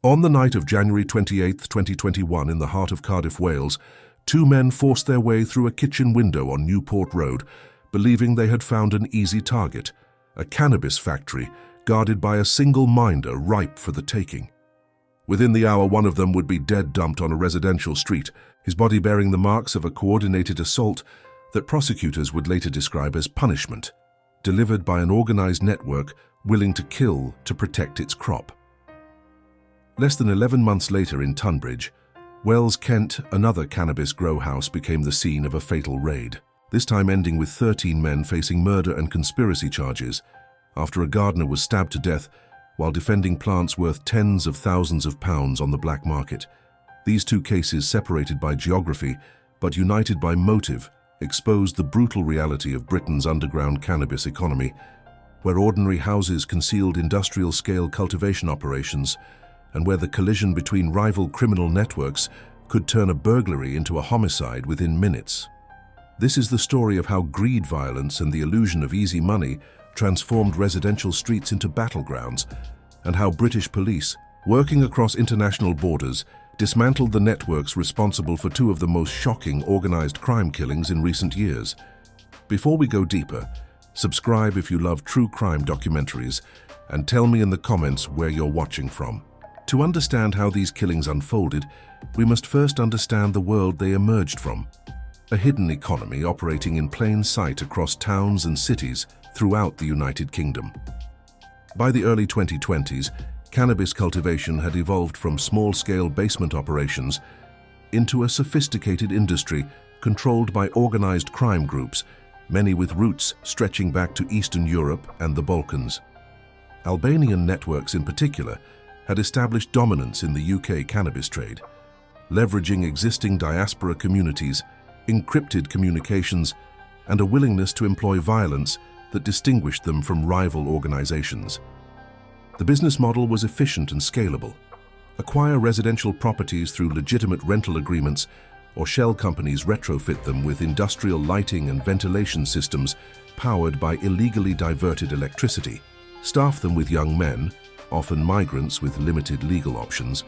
On the night of January 28, 2021, in the heart of Cardiff, Wales, two men forced their way through a kitchen window on Newport Road, believing they had found an easy target, a cannabis factory guarded by a single minder ripe for the taking. Within the hour, one of them would be dead dumped on a residential street, his body bearing the marks of a coordinated assault that prosecutors would later describe as punishment, delivered by an organized network willing to kill to protect its crop. Less than 11 months later in Tunbridge, Wells, Kent, another cannabis grow house became the scene of a fatal raid, this time ending with 13 men facing murder and conspiracy charges after a gardener was stabbed to death while defending plants worth tens of thousands of pounds on the black market. These two cases, separated by geography but united by motive, exposed the brutal reality of Britain's underground cannabis economy, where ordinary houses concealed industrial-scale cultivation operations and where the collision between rival criminal networks could turn a burglary into a homicide within minutes. This is the story of how greed, violence, and the illusion of easy money transformed residential streets into battlegrounds, and how British police, working across international borders, dismantled the networks responsible for two of the most shocking organized crime killings in recent years. Before we go deeper, subscribe if you love true crime documentaries, and tell me in the comments where you're watching from. To understand how these killings unfolded, we must first understand the world they emerged from. A hidden economy operating in plain sight across towns and cities throughout the United Kingdom. By the early 2020s, cannabis cultivation had evolved from small-scale basement operations into a sophisticated industry controlled by organized crime groups, many with roots stretching back to Eastern Europe and the Balkans. Albanian networks in particular had established dominance in the UK cannabis trade, leveraging existing diaspora communities, encrypted communications, and a willingness to employ violence that distinguished them from rival organizations. The business model was efficient and scalable. Acquire residential properties through legitimate rental agreements, or shell companies retrofit them with industrial lighting and ventilation systems powered by illegally diverted electricity. Staff them with young men, often migrants with limited legal options,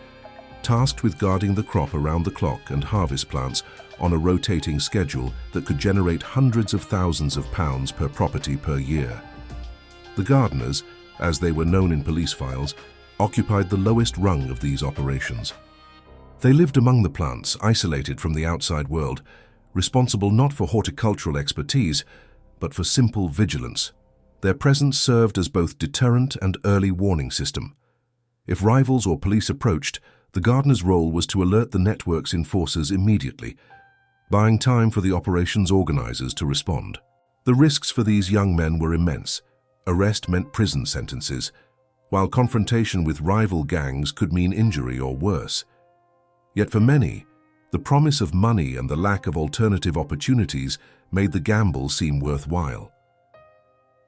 tasked with guarding the crop around the clock and harvest plants on a rotating schedule that could generate hundreds of thousands of pounds per property per year. The gardeners, as they were known in police files, occupied the lowest rung of these operations. They lived among the plants, isolated from the outside world, responsible not for horticultural expertise, but for simple vigilance. Their presence served as both deterrent and early warning system. If rivals or police approached, the gardener's role was to alert the network's enforcers immediately, buying time for the operation's organizers to respond. The risks for these young men were immense. Arrest meant prison sentences, while confrontation with rival gangs could mean injury or worse. Yet for many, the promise of money and the lack of alternative opportunities made the gamble seem worthwhile.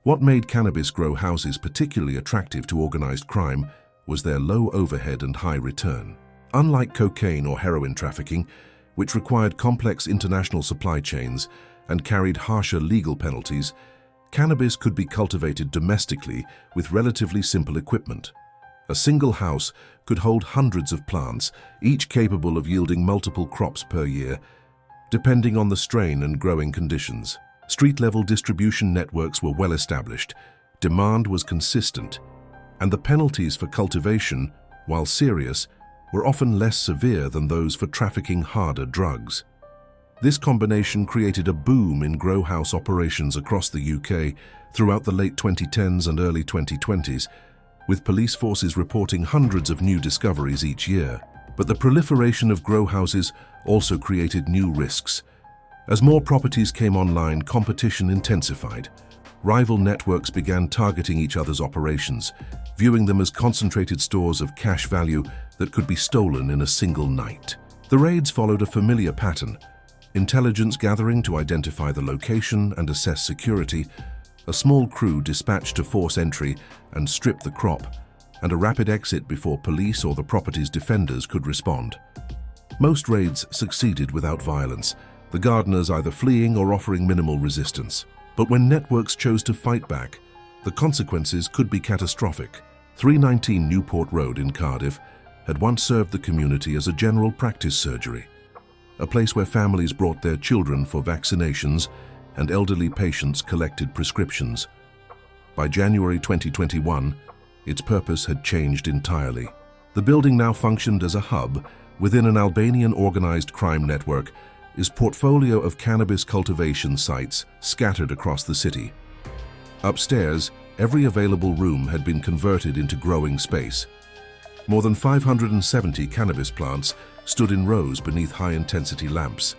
What made cannabis grow houses particularly attractive to organized crime was their low overhead and high return. Unlike cocaine or heroin trafficking, which required complex international supply chains and carried harsher legal penalties, cannabis could be cultivated domestically with relatively simple equipment. A single house could hold hundreds of plants, each capable of yielding multiple crops per year, depending on the strain and growing conditions. Street-level distribution networks were well established, demand was consistent, and the penalties for cultivation, while serious, were often less severe than those for trafficking harder drugs. This combination created a boom in grow house operations across the UK throughout the late 2010s and early 2020s, with police forces reporting hundreds of new discoveries each year. But the proliferation of grow houses also created new risks. As more properties came online, competition intensified. Rival networks began targeting each other's operations, viewing them as concentrated stores of cash value that could be stolen in a single night. The raids followed a familiar pattern: intelligence gathering to identify the location and assess security, a small crew dispatched to force entry and strip the crop, and a rapid exit before police or the property's defenders could respond. Most raids succeeded without violence, the gardeners either fleeing or offering minimal resistance. But when networks chose to fight back, the consequences could be catastrophic. 319 Newport Road in Cardiff, had once served the community as a general practice surgery, a place where families brought their children for vaccinations and elderly patients collected prescriptions. By January 2021, its purpose had changed entirely. The building now functioned as a hub within an Albanian organized crime network, its portfolio of cannabis cultivation sites scattered across the city. Upstairs, every available room had been converted into growing space. More than 570 cannabis plants stood in rows beneath high-intensity lamps,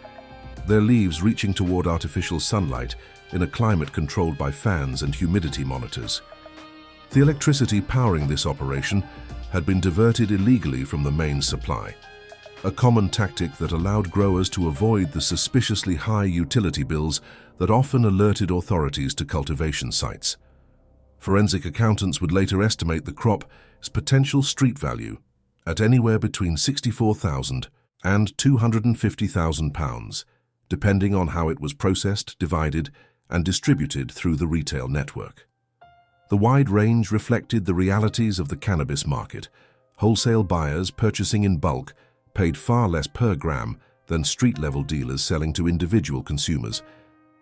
their leaves reaching toward artificial sunlight in a climate controlled by fans and humidity monitors. The electricity powering this operation had been diverted illegally from the main supply, a common tactic that allowed growers to avoid the suspiciously high utility bills that often alerted authorities to cultivation sites. Forensic accountants would later estimate the crop's potential street value at anywhere between £64,000 and £250,000, depending on how it was processed, divided, and distributed through the retail network. The wide range reflected the realities of the cannabis market. Wholesale buyers purchasing in bulk paid far less per gram than street-level dealers selling to individual consumers,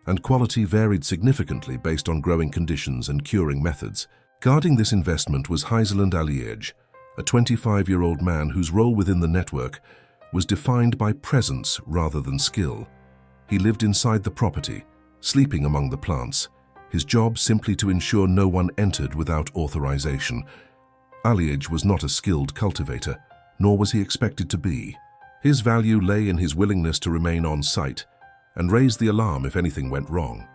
and quality varied significantly based on growing conditions and curing methods. Guarding this investment was Heizeland Aliaj, a 25-year-old man whose role within the network was defined by presence rather than skill. He lived inside the property, sleeping among the plants, his job simply to ensure no one entered without authorization. Aliaj was not a skilled cultivator, nor was he expected to be. His value lay in his willingness to remain on site and raise the alarm if anything went wrong.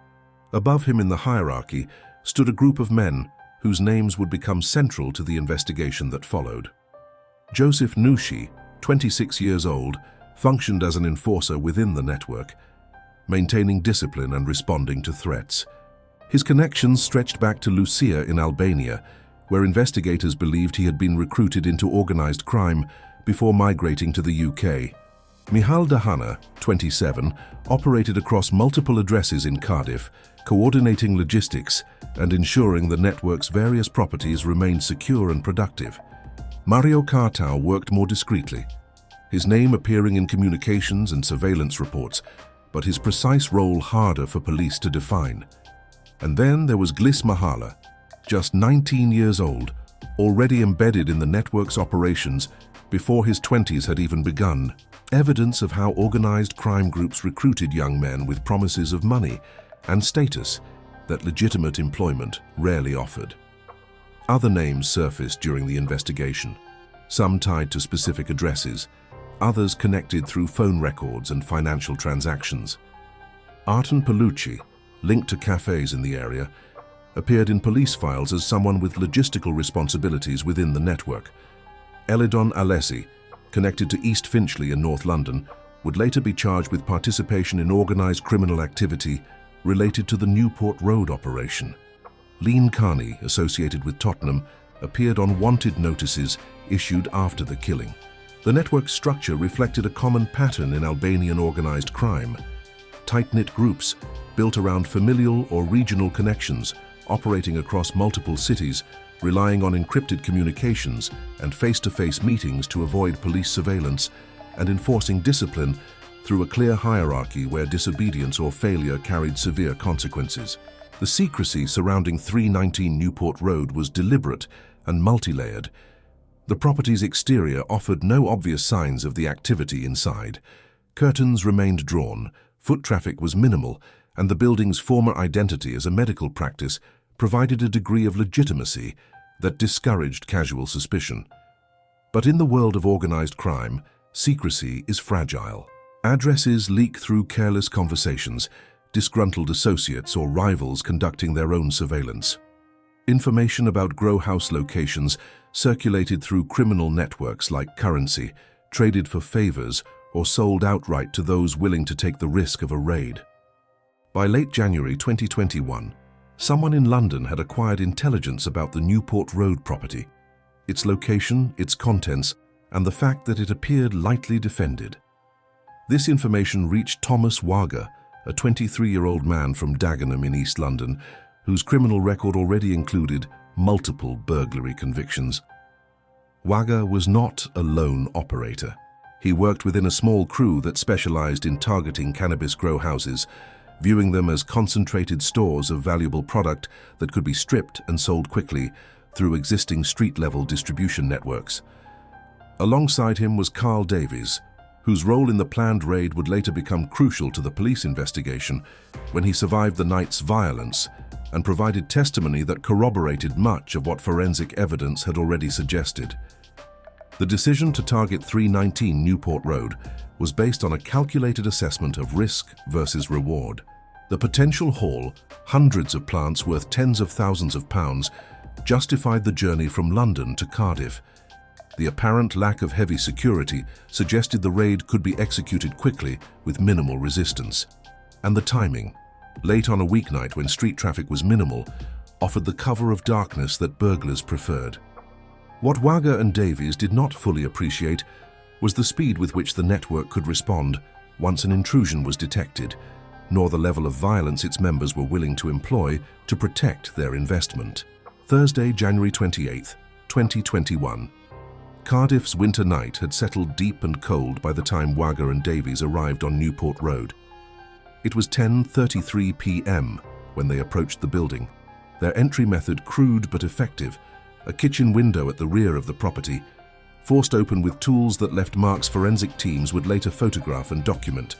Above him in the hierarchy stood a group of men whose names would become central to the investigation that followed. Joseph Nushi, 26 years old, functioned as an enforcer within the network, maintaining discipline and responding to threats. His connections stretched back to Lucia in Albania, where investigators believed he had been recruited into organized crime before migrating to the UK. Mihal Dahana, 27, operated across multiple addresses in Cardiff, coordinating logistics and ensuring the network's various properties remained secure and productive. Mario Kartau worked more discreetly, his name appearing in communications and surveillance reports, but his precise role harder for police to define. And then there was Glis Mahala, just 19 years old, already embedded in the network's operations before his 20s had even begun. Evidence of how organized crime groups recruited young men with promises of money and status that legitimate employment rarely offered. Other names surfaced during the investigation, some tied to specific addresses, others connected through phone records and financial transactions. Artan Palucci, linked to cafes in the area, appeared in police files as someone with logistical responsibilities within the network. Elidon Alessi, connected to East Finchley in North London, would later be charged with participation in organized criminal activity related to the Newport Road operation. Lean Carney, associated with Tottenham, appeared on wanted notices issued after the killing. The network's structure reflected a common pattern in Albanian organized crime. Tight-knit groups, built around familial or regional connections, operating across multiple cities, relying on encrypted communications and face-to-face meetings to avoid police surveillance, and enforcing discipline through a clear hierarchy where disobedience or failure carried severe consequences. The secrecy surrounding 319 Newport Road was deliberate and multi-layered. The property's exterior offered no obvious signs of the activity inside. Curtains remained drawn, foot traffic was minimal, and the building's former identity as a medical practice provided a degree of legitimacy that discouraged casual suspicion. But in the world of organized crime, secrecy is fragile. Addresses leak through careless conversations, disgruntled associates or rivals conducting their own surveillance. Information about grow house locations circulated through criminal networks like currency, traded for favors, or sold outright to those willing to take the risk of a raid. By late January 2021, someone in London had acquired intelligence about the Newport Road property, its location, its contents, and the fact that it appeared lightly defended. This information reached Thomas Wager, a 23-year-old man from Dagenham in East London, whose criminal record already included multiple burglary convictions. Wagga was not a lone operator. He worked within a small crew that specialized in targeting cannabis grow houses, viewing them as concentrated stores of valuable product that could be stripped and sold quickly through existing street-level distribution networks. Alongside him was Carl Davies, whose role in the planned raid would later become crucial to the police investigation when he survived the night's violence and provided testimony that corroborated much of what forensic evidence had already suggested. The decision to target 319 Newport Road was based on a calculated assessment of risk versus reward. The potential haul, hundreds of plants worth tens of thousands of pounds, justified the journey from London to Cardiff. The apparent lack of heavy security suggested the raid could be executed quickly with minimal resistance. And the timing, late on a weeknight when street traffic was minimal, offered the cover of darkness that burglars preferred. What Wagga and Davies did not fully appreciate was the speed with which the network could respond once an intrusion was detected, nor the level of violence its members were willing to employ to protect their investment. Thursday, January 28, 2021. Cardiff's winter night had settled deep and cold by the time Wagga and Davies arrived on Newport Road. It was 10:33 p.m. when they approached the building. Their entry method, crude but effective, a kitchen window at the rear of the property, forced open with tools that left marks forensic teams would later photograph and document.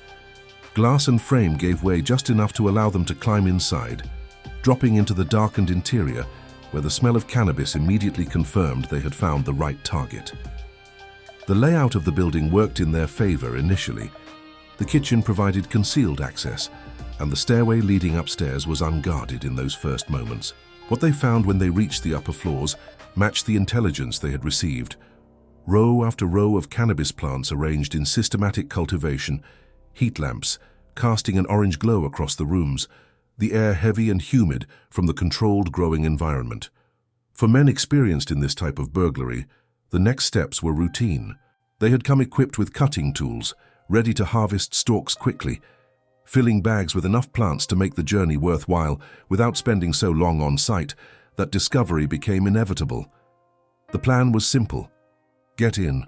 Glass and frame gave way just enough to allow them to climb inside, dropping into the darkened interior where the smell of cannabis immediately confirmed they had found the right target. The layout of the building worked in their favor initially. The kitchen provided concealed access, and the stairway leading upstairs was unguarded in those first moments. What they found when they reached the upper floors matched the intelligence they had received. Row after row of cannabis plants arranged in systematic cultivation, heat lamps casting an orange glow across the rooms, the air heavy and humid from the controlled growing environment. For men experienced in this type of burglary, the next steps were routine. They had come equipped with cutting tools, ready to harvest stalks quickly, filling bags with enough plants to make the journey worthwhile without spending so long on site that discovery became inevitable. The plan was simple. Get in,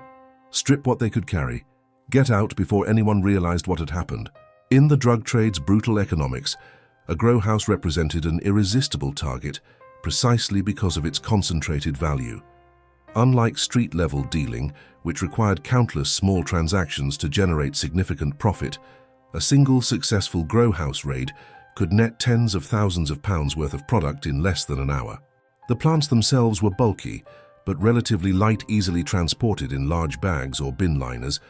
strip what they could carry, get out before anyone realized what had happened. In the drug trade's brutal economics, a grow house represented an irresistible target precisely because of its concentrated value. Unlike street-level dealing, which required countless small transactions to generate significant profit, a single successful grow house raid could net tens of thousands of pounds worth of product in less than an hour. The plants themselves were bulky, but relatively light, easily transported in large bags or bin liners,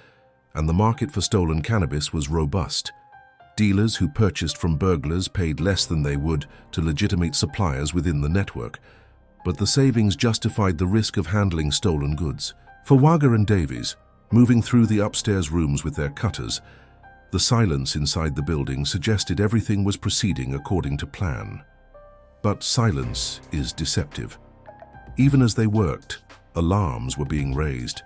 and the market for stolen cannabis was robust. Dealers who purchased from burglars paid less than they would to legitimate suppliers within the network, but the savings justified the risk of handling stolen goods. For Wagga and Davies, moving through the upstairs rooms with their cutters, the silence inside the building suggested everything was proceeding according to plan. But silence is deceptive. Even as they worked, alarms were being raised.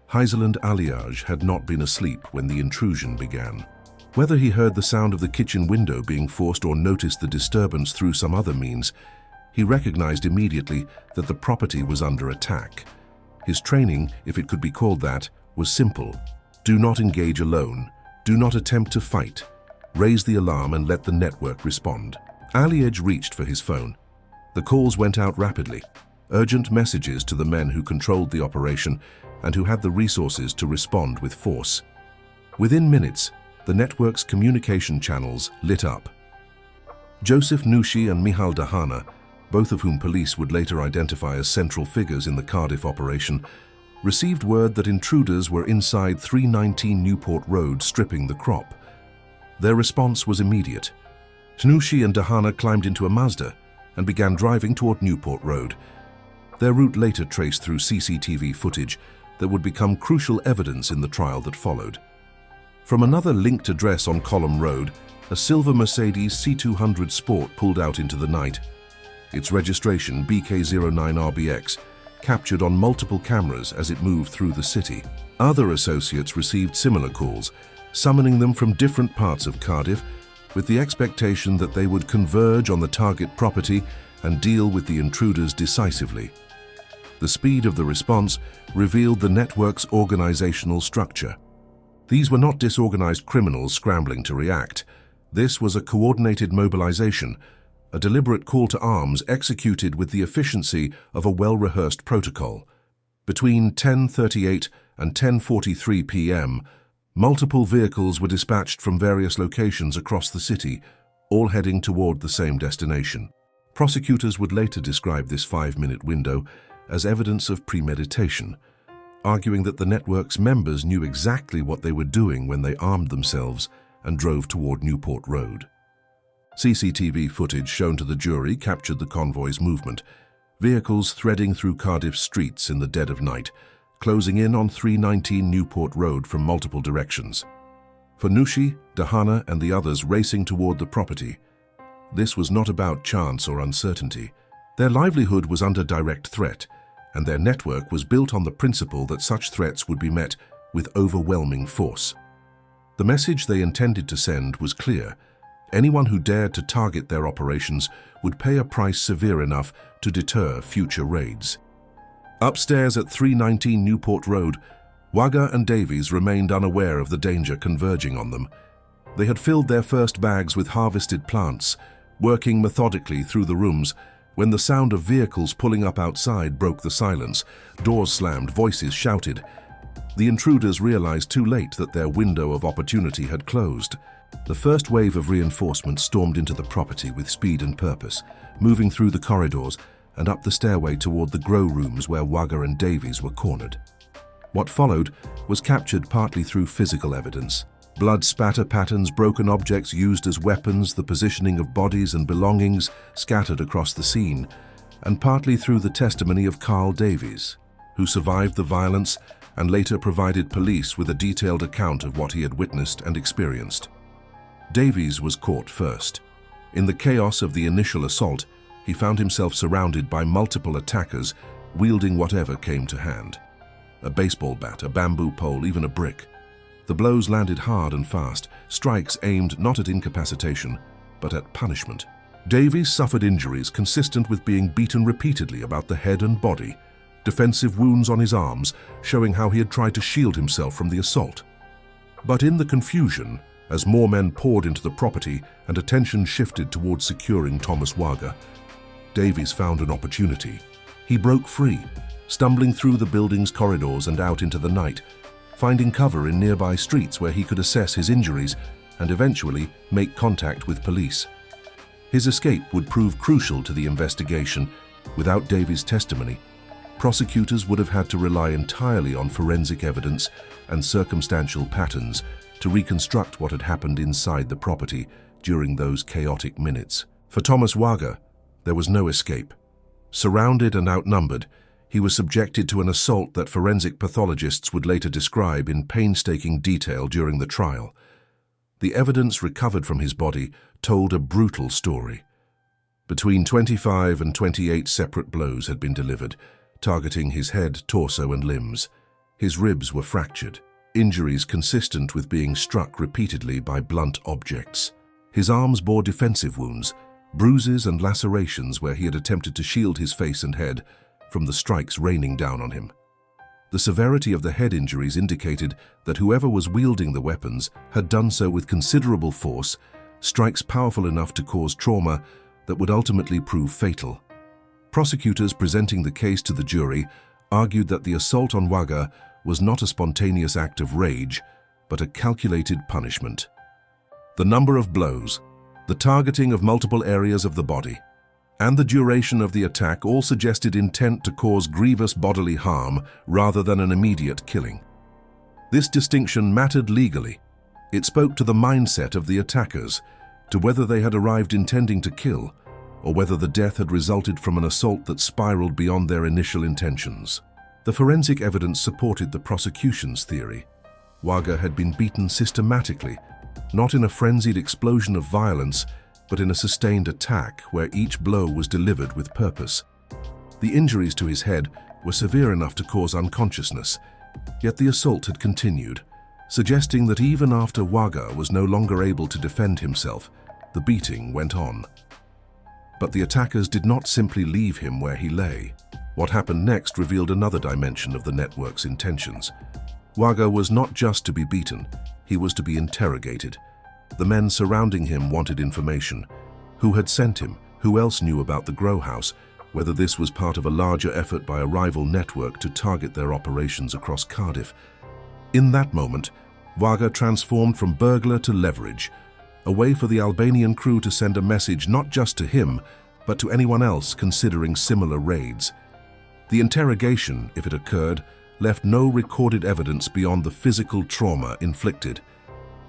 Heiseland Alliage had not been asleep when the intrusion began. Whether he heard the sound of the kitchen window being forced or noticed the disturbance through some other means, he recognized immediately that the property was under attack. His training, if it could be called that, was simple. Do not engage alone. Do not attempt to fight. Raise the alarm and let the network respond. Alliage reached for his phone. The calls went out rapidly. Urgent messages to the men who controlled the operation and who had the resources to respond with force. Within minutes, the network's communication channels lit up. Joseph Nushi and Michal Dahana, both of whom police would later identify as central figures in the Cardiff operation, received word that intruders were inside 319 Newport Road stripping the crop. Their response was immediate. Nushi and Dahana climbed into a Mazda and began driving toward Newport Road. Their route later traced through CCTV footage that would become crucial evidence in the trial that followed. From another linked address on Column Road, a silver Mercedes C200 Sport pulled out into the night. Its registration, BK09RBX, captured on multiple cameras as it moved through the city. Other associates received similar calls, summoning them from different parts of Cardiff, with the expectation that they would converge on the target property and deal with the intruders decisively. The speed of the response revealed the network's organizational structure. These were not disorganized criminals scrambling to react. This was a coordinated mobilization, a deliberate call to arms executed with the efficiency of a well-rehearsed protocol. Between 10:38 and 10:43 p.m., multiple vehicles were dispatched from various locations across the city, all heading toward the same destination. Prosecutors would later describe this 5-minute window as evidence of premeditation, arguing that the network's members knew exactly what they were doing when they armed themselves and drove toward Newport Road. CCTV footage shown to the jury captured the convoy's movement, vehicles threading through Cardiff's streets in the dead of night, closing in on 319 Newport Road from multiple directions. For Nushi, Dahana, and the others racing toward the property, this was not about chance or uncertainty. Their livelihood was under direct threat, and their network was built on the principle that such threats would be met with overwhelming force. The message they intended to send was clear. Anyone who dared to target their operations would pay a price severe enough to deter future raids. Upstairs at 319 Newport Road, Wagga and Davies remained unaware of the danger converging on them. They had filled their first bags with harvested plants, working methodically through the rooms, when the sound of vehicles pulling up outside broke the silence. Doors slammed, voices shouted. The intruders realized too late that their window of opportunity had closed. The first wave of reinforcements stormed into the property with speed and purpose, moving through the corridors and up the stairway toward the grow rooms where Wagga and Davies were cornered. What followed was captured partly through physical evidence. Blood spatter patterns, broken objects used as weapons, the positioning of bodies and belongings scattered across the scene, and partly through the testimony of Carl Davies, who survived the violence and later provided police with a detailed account of what he had witnessed and experienced. Davies was caught first. In the chaos of the initial assault, he found himself surrounded by multiple attackers wielding whatever came to hand. A baseball bat, a bamboo pole, even a brick. The blows landed hard and fast, strikes aimed not at incapacitation, but at punishment. Davies suffered injuries consistent with being beaten repeatedly about the head and body, defensive wounds on his arms showing how he had tried to shield himself from the assault. But in the confusion, as more men poured into the property and attention shifted towards securing Thomas Wagga, Davies found an opportunity. He broke free, stumbling through the building's corridors and out into the night, finding cover in nearby streets where he could assess his injuries and eventually make contact with police. His escape would prove crucial to the investigation. Without Davies' testimony, prosecutors would have had to rely entirely on forensic evidence and circumstantial patterns to reconstruct what had happened inside the property during those chaotic minutes. For Thomas Wagga, there was no escape. Surrounded and outnumbered, he was subjected to an assault that forensic pathologists would later describe in painstaking detail during the trial. The evidence recovered from his body told a brutal story. Between 25 and 28 separate blows had been delivered, targeting his head, torso, and limbs. His ribs were fractured, injuries consistent with being struck repeatedly by blunt objects. His arms bore defensive wounds, bruises and lacerations where he had attempted to shield his face and head from the strikes raining down on him. The severity of the head injuries indicated that whoever was wielding the weapons had done so with considerable force, strikes powerful enough to cause trauma that would ultimately prove fatal. Prosecutors presenting the case to the jury argued that the assault on Wagga was not a spontaneous act of rage, but a calculated punishment. The number of blows, the targeting of multiple areas of the body, and the duration of the attack all suggested intent to cause grievous bodily harm rather than an immediate killing. This distinction mattered legally. It spoke to the mindset of the attackers, to whether they had arrived intending to kill, or whether the death had resulted from an assault that spiraled beyond their initial intentions. The forensic evidence supported the prosecution's theory. Wagga had been beaten systematically, not in a frenzied explosion of violence, but in a sustained attack where each blow was delivered with purpose. The injuries to his head were severe enough to cause unconsciousness, yet the assault had continued, suggesting that even after Wagga was no longer able to defend himself, the beating went on. But the attackers did not simply leave him where he lay. What happened next revealed another dimension of the network's intentions. Waga was not just to be beaten, he was to be interrogated. The men surrounding him wanted information. Who had sent him? Who else knew about the grow house? Whether this was part of a larger effort by a rival network to target their operations across Cardiff. In that moment, Waga transformed from burglar to leverage, a way for the Albanian crew to send a message not just to him, but to anyone else considering similar raids. The interrogation, if it occurred, left no recorded evidence beyond the physical trauma inflicted.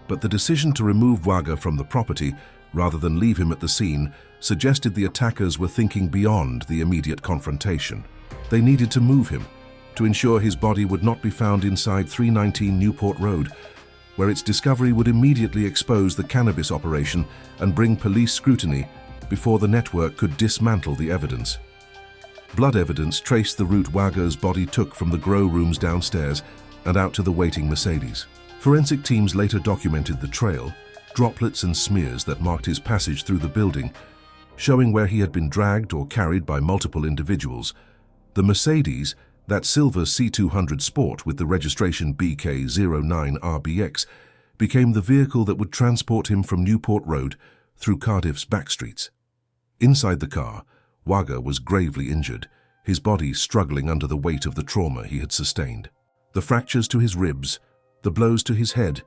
But the decision to remove Waga from the property, rather than leave him at the scene, suggested the attackers were thinking beyond the immediate confrontation. They needed to move him, to ensure his body would not be found inside 319 Newport Road, where its discovery would immediately expose the cannabis operation and bring police scrutiny before the network could dismantle the evidence. Blood evidence traced the route Waga's body took from the grow rooms downstairs and out to the waiting Mercedes. Forensic teams later documented the trail, droplets and smears that marked his passage through the building, showing where he had been dragged or carried by multiple individuals. The Mercedes, that silver C200 Sport with the registration BK09RBX, became the vehicle that would transport him from Newport Road through Cardiff's back streets. Inside the car, Waga was gravely injured, his body struggling under the weight of the trauma he had sustained. The fractures to his ribs, the blows to his head,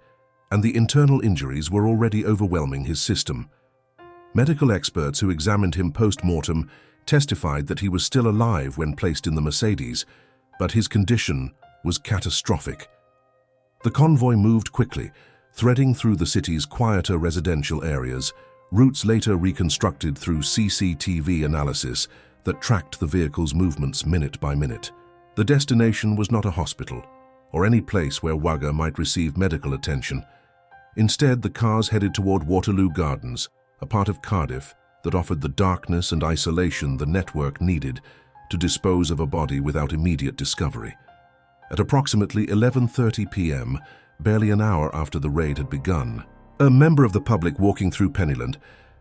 and the internal injuries were already overwhelming his system. Medical experts who examined him post-mortem testified that he was still alive when placed in the Mercedes, but his condition was catastrophic. The convoy moved quickly, threading through the city's quieter residential areas, routes later reconstructed through CCTV analysis that tracked the vehicle's movements minute by minute. The destination was not a hospital or any place where Waga might receive medical attention. Instead, the cars headed toward Waterloo Gardens, a part of Cardiff that offered the darkness and isolation the network needed to dispose of a body without immediate discovery. At approximately 11:30 p.m., barely an hour after the raid had begun, a member of the public walking through Pennyland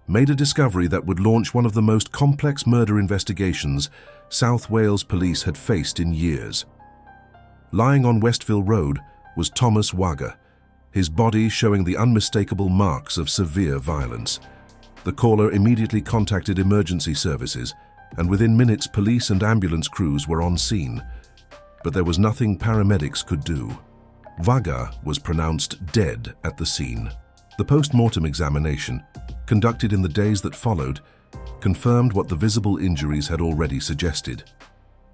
made a discovery that would launch one of the most complex murder investigations South Wales police had faced in years. Lying on Westville Road was Thomas Waga, his body showing the unmistakable marks of severe violence. The caller immediately contacted emergency services, and within minutes police and ambulance crews were on scene. But there was nothing paramedics could do. Waga was pronounced dead at the scene. The post-mortem examination, conducted in the days that followed, confirmed what the visible injuries had already suggested.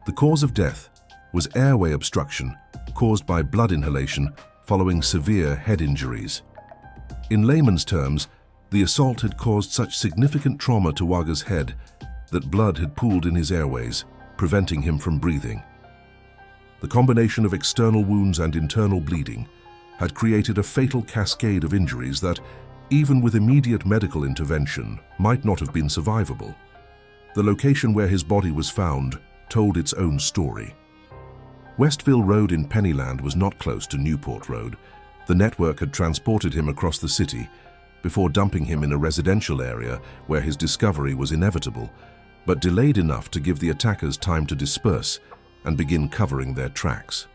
The cause of death was airway obstruction caused by blood inhalation following severe head injuries. In layman's terms, the assault had caused such significant trauma to Waga's head that blood had pooled in his airways, preventing him from breathing. The combination of external wounds and internal bleeding had created a fatal cascade of injuries that, even with immediate medical intervention, might not have been survivable. The location where his body was found told its own story. Westville Road in Pennyland was not close to Newport Road. The network had transported him across the city before dumping him in a residential area where his discovery was inevitable, but delayed enough to give the attackers time to disperse and begin covering their tracks.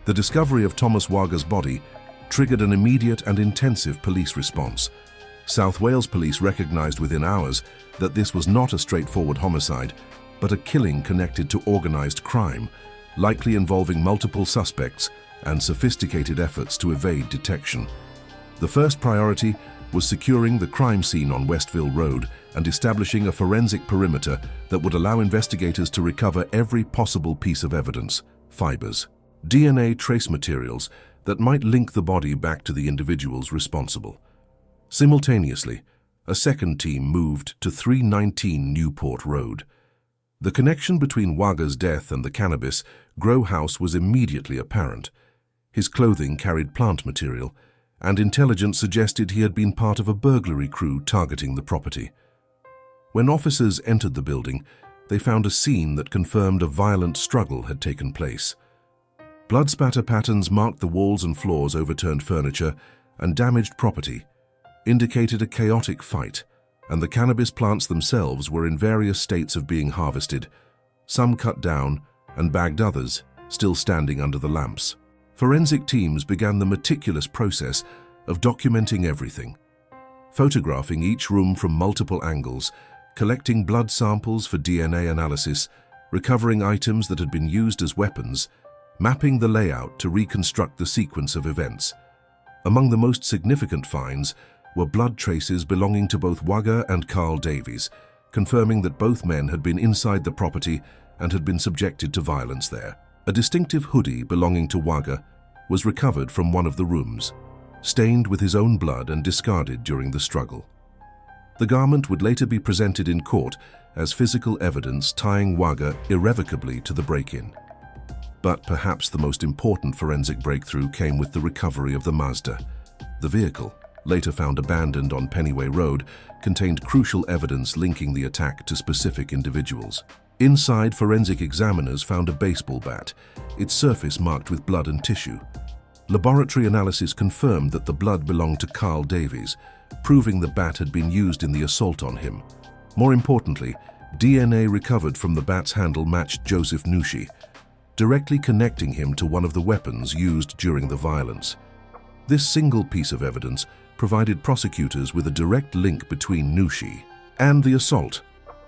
The discovery of Thomas Waga's body triggered an immediate and intensive police response. South Wales police recognized within hours that this was not a straightforward homicide, but a killing connected to organized crime, likely involving multiple suspects and sophisticated efforts to evade detection. The first priority was securing the crime scene on Westville Road and establishing a forensic perimeter that would allow investigators to recover every possible piece of evidence: fibers, DNA trace materials that might link the body back to the individuals responsible. Simultaneously, a second team moved to 319 Newport Road. The connection between Waga's death and the cannabis grow house was immediately apparent. His clothing carried plant material, and intelligence suggested he had been part of a burglary crew targeting the property. When officers entered the building, they found a scene that confirmed a violent struggle had taken place. Blood spatter patterns marked the walls and floors, overturned furniture, and damaged property, indicated a chaotic fight, and the cannabis plants themselves were in various states of being harvested, some cut down and bagged, others still standing under the lamps. Forensic teams began the meticulous process of documenting everything, photographing each room from multiple angles, collecting blood samples for DNA analysis, recovering items that had been used as weapons, mapping the layout to reconstruct the sequence of events. Among the most significant finds were blood traces belonging to both Wagga and Carl Davies, confirming that both men had been inside the property and had been subjected to violence there. A distinctive hoodie belonging to Wagga was recovered from one of the rooms, stained with his own blood and discarded during the struggle. The garment would later be presented in court as physical evidence tying Wagga irrevocably to the break-in. But perhaps the most important forensic breakthrough came with the recovery of the Mazda. The vehicle, later found abandoned on Pennyway Road, contained crucial evidence linking the attack to specific individuals. Inside, forensic examiners found a baseball bat, its surface marked with blood and tissue. Laboratory analysis confirmed that the blood belonged to Carl Davies, proving the bat had been used in the assault on him. More importantly, DNA recovered from the bat's handle matched Joseph Nushi, directly connecting him to one of the weapons used during the violence. This single piece of evidence provided prosecutors with a direct link between Nushi and the assault,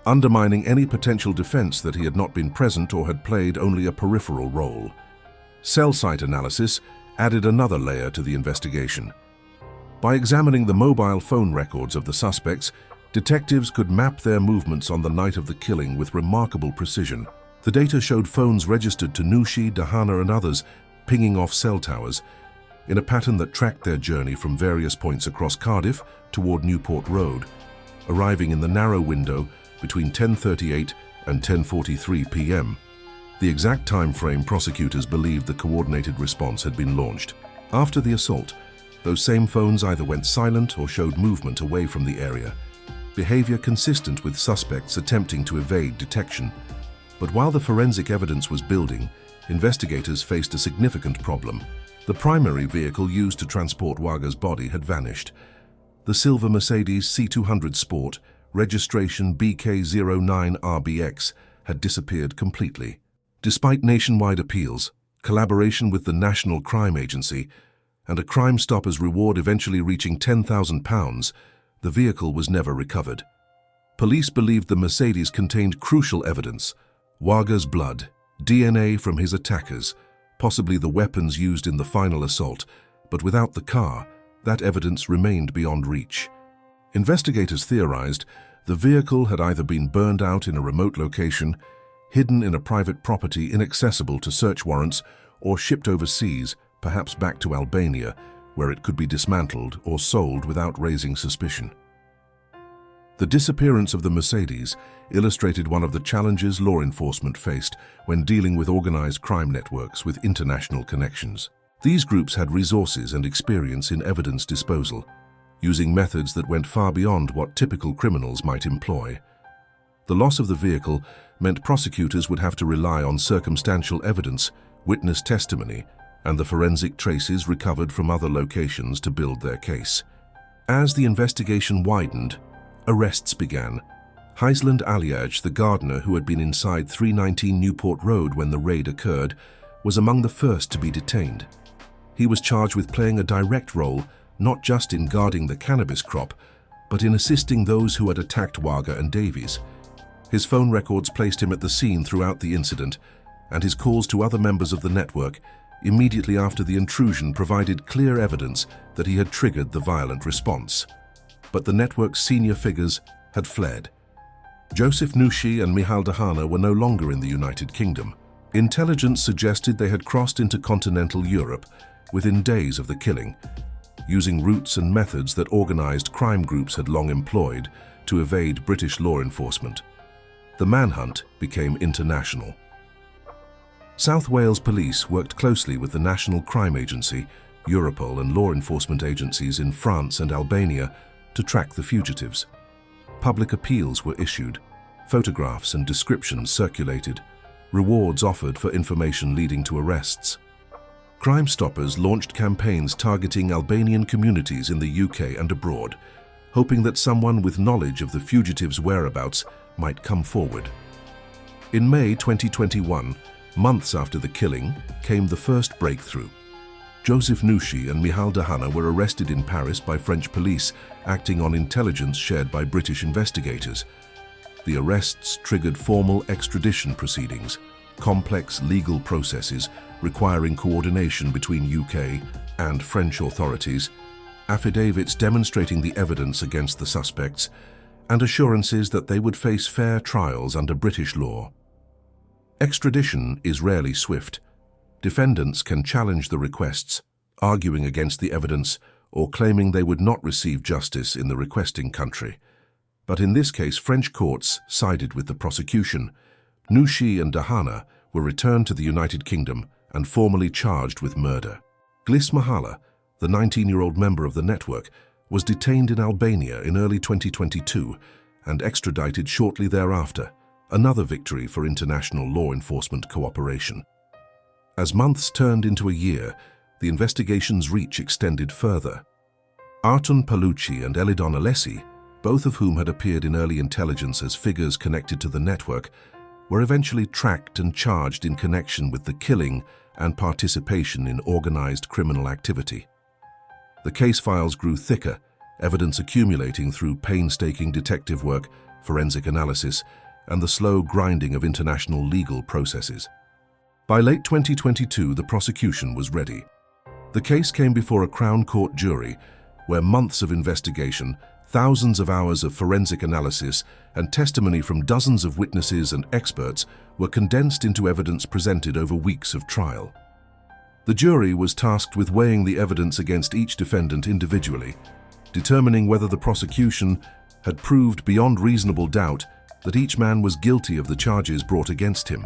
undermining any potential defense that he had not been present or had played only a peripheral role. Cell site analysis added another layer to the investigation. By examining the mobile phone records of the suspects, detectives could map their movements on the night of the killing with remarkable precision. The data showed phones registered to Nushi, Dahana and others pinging off cell towers in a pattern that tracked their journey from various points across Cardiff toward Newport Road, arriving in the narrow window between 10:38 and 10:43 p.m. The exact time frame prosecutors believed the coordinated response had been launched. After the assault, those same phones either went silent or showed movement away from the area, behavior consistent with suspects attempting to evade detection. But while the forensic evidence was building, investigators faced a significant problem. The primary vehicle used to transport Wagga's body had vanished. The silver Mercedes C200 Sport, registration BK09RBX, had disappeared completely. Despite nationwide appeals, collaboration with the National Crime Agency, and a Crime Stoppers reward eventually reaching £10,000, the vehicle was never recovered. Police believed the Mercedes contained crucial evidence: Wagga's blood, DNA from his attackers, possibly the weapons used in the final assault, but without the car, that evidence remained beyond reach. Investigators theorized the vehicle had either been burned out in a remote location, hidden in a private property inaccessible to search warrants, or shipped overseas, perhaps back to Albania, where it could be dismantled or sold without raising suspicion. The disappearance of the Mercedes illustrated one of the challenges law enforcement faced when dealing with organized crime networks with international connections. These groups had resources and experience in evidence disposal, using methods that went far beyond what typical criminals might employ. The loss of the vehicle meant prosecutors would have to rely on circumstantial evidence, witness testimony, and the forensic traces recovered from other locations to build their case. As the investigation widened, arrests began. Heisland Aliaj, the gardener who had been inside 319 Newport Road when the raid occurred, was among the first to be detained. He was charged with playing a direct role not just in guarding the cannabis crop, but in assisting those who had attacked Wagga and Davies. His phone records placed him at the scene throughout the incident, and his calls to other members of the network immediately after the intrusion provided clear evidence that he had triggered the violent response. But the network's senior figures had fled. Joseph Nushi and Michal Dahana were no longer in the United Kingdom. Intelligence suggested they had crossed into continental Europe within days of the killing, using routes and methods that organized crime groups had long employed to evade British law enforcement. The manhunt became international. South Wales Police worked closely with the National Crime Agency, Europol, and law enforcement agencies in France and Albania to track the fugitives. Public appeals were issued, photographs and descriptions circulated, rewards offered for information leading to arrests. Crime Stoppers launched campaigns targeting Albanian communities in the UK and abroad, hoping that someone with knowledge of the fugitives' whereabouts might come forward. In May 2021, months after the killing, came the first breakthrough. Joseph Nushi and Michal Dahana were arrested in Paris by French police, acting on intelligence shared by British investigators. The arrests triggered formal extradition proceedings, complex legal processes requiring coordination between UK and French authorities, affidavits demonstrating the evidence against the suspects, and assurances that they would face fair trials under British law. Extradition is rarely swift. Defendants can challenge the requests, arguing against the evidence or claiming they would not receive justice in the requesting country. But in this case, French courts sided with the prosecution. Nushi and Dahana were returned to the United Kingdom and formally charged with murder. Glis Mahala, the 19-year-old member of the network, was detained in Albania in early 2022 and extradited shortly thereafter, another victory for international law enforcement cooperation. As months turned into a year, the investigation's reach extended further. Arton Palucci and Elidon Alessi, both of whom had appeared in early intelligence as figures connected to the network, were eventually tracked and charged in connection with the killing and participation in organized criminal activity. The case files grew thicker, evidence accumulating through painstaking detective work, forensic analysis, and the slow grinding of international legal processes. By late 2022, the prosecution was ready. The case came before a Crown Court jury, where months of investigation, thousands of hours of forensic analysis, and testimony from dozens of witnesses and experts were condensed into evidence presented over weeks of trial. The jury was tasked with weighing the evidence against each defendant individually, determining whether the prosecution had proved beyond reasonable doubt that each man was guilty of the charges brought against him.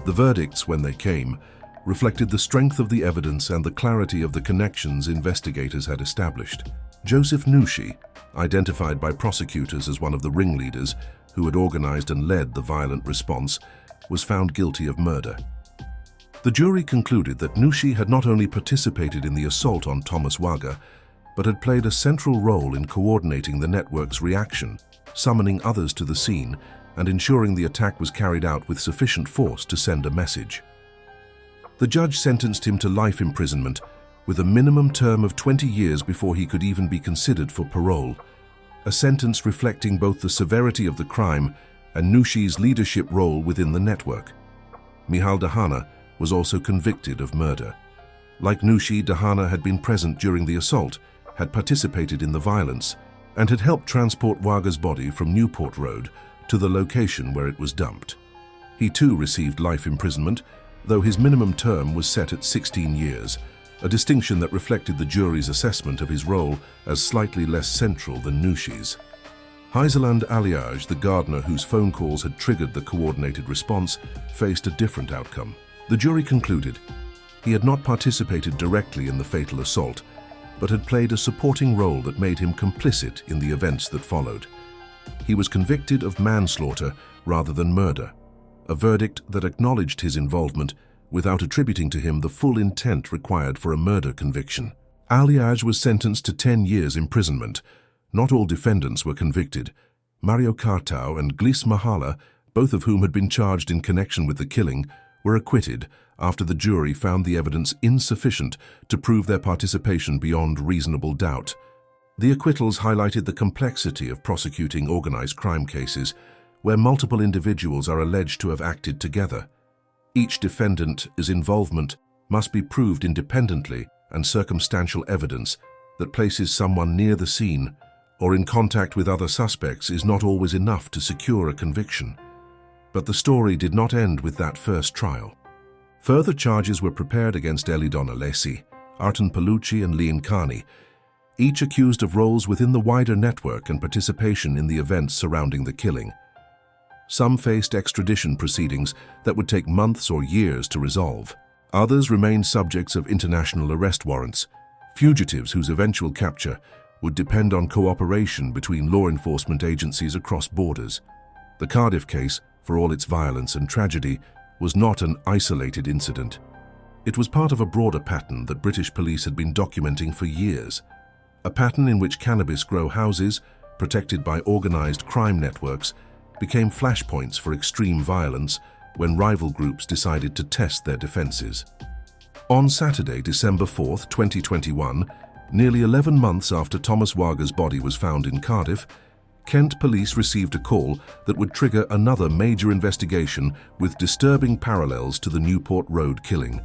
The verdicts, when they came, reflected the strength of the evidence and the clarity of the connections investigators had established. Joseph Nushi, identified by prosecutors as one of the ringleaders who had organized and led the violent response, was found guilty of murder. The jury concluded that Nushi had not only participated in the assault on Thomas Waga, but had played a central role in coordinating the network's reaction, summoning others to the scene, and ensuring the attack was carried out with sufficient force to send a message. The judge sentenced him to life imprisonment, with a minimum term of 20 years before he could even be considered for parole, a sentence reflecting both the severity of the crime and Nushi's leadership role within the network. Michal Dahana was also convicted of murder. Like Nushi, Dahana had been present during the assault, had participated in the violence, and had helped transport Waga's body from Newport Road to the location where it was dumped. He too received life imprisonment, though his minimum term was set at 16 years, a distinction that reflected the jury's assessment of his role as slightly less central than Nushi's. Heiseland Aliage, the gardener whose phone calls had triggered the coordinated response, faced a different outcome. The jury concluded he had not participated directly in the fatal assault, but had played a supporting role that made him complicit in the events that followed. He was convicted of manslaughter rather than murder, a verdict that acknowledged his involvement without attributing to him the full intent required for a murder conviction. Aliage was sentenced to 10 years imprisonment. Not all defendants were convicted. Mario Cartau and Glis Mahala, both of whom had been charged in connection with the killing, were acquitted after the jury found the evidence insufficient to prove their participation beyond reasonable doubt. The acquittals highlighted the complexity of prosecuting organized crime cases, where multiple individuals are alleged to have acted together. Each defendant's involvement must be proved independently, and circumstantial evidence that places someone near the scene or in contact with other suspects is not always enough to secure a conviction. But the story did not end with that first trial. Further charges were prepared against Elidon Alessi, Arton Palucci and Leon Carney, each accused of roles within the wider network and participation in the events surrounding the killing. Some faced extradition proceedings that would take months or years to resolve. Others remained subjects of international arrest warrants, fugitives whose eventual capture would depend on cooperation between law enforcement agencies across borders. The Cardiff case, for all its violence and tragedy, was not an isolated incident. It was part of a broader pattern that British police had been documenting for years, a pattern in which cannabis grow houses, protected by organized crime networks, became flashpoints for extreme violence when rival groups decided to test their defenses. On Saturday, December 4, 2021, nearly 11 months after Thomas Waga's body was found in Cardiff, Kent police received a call that would trigger another major investigation with disturbing parallels to the Newport Road killing.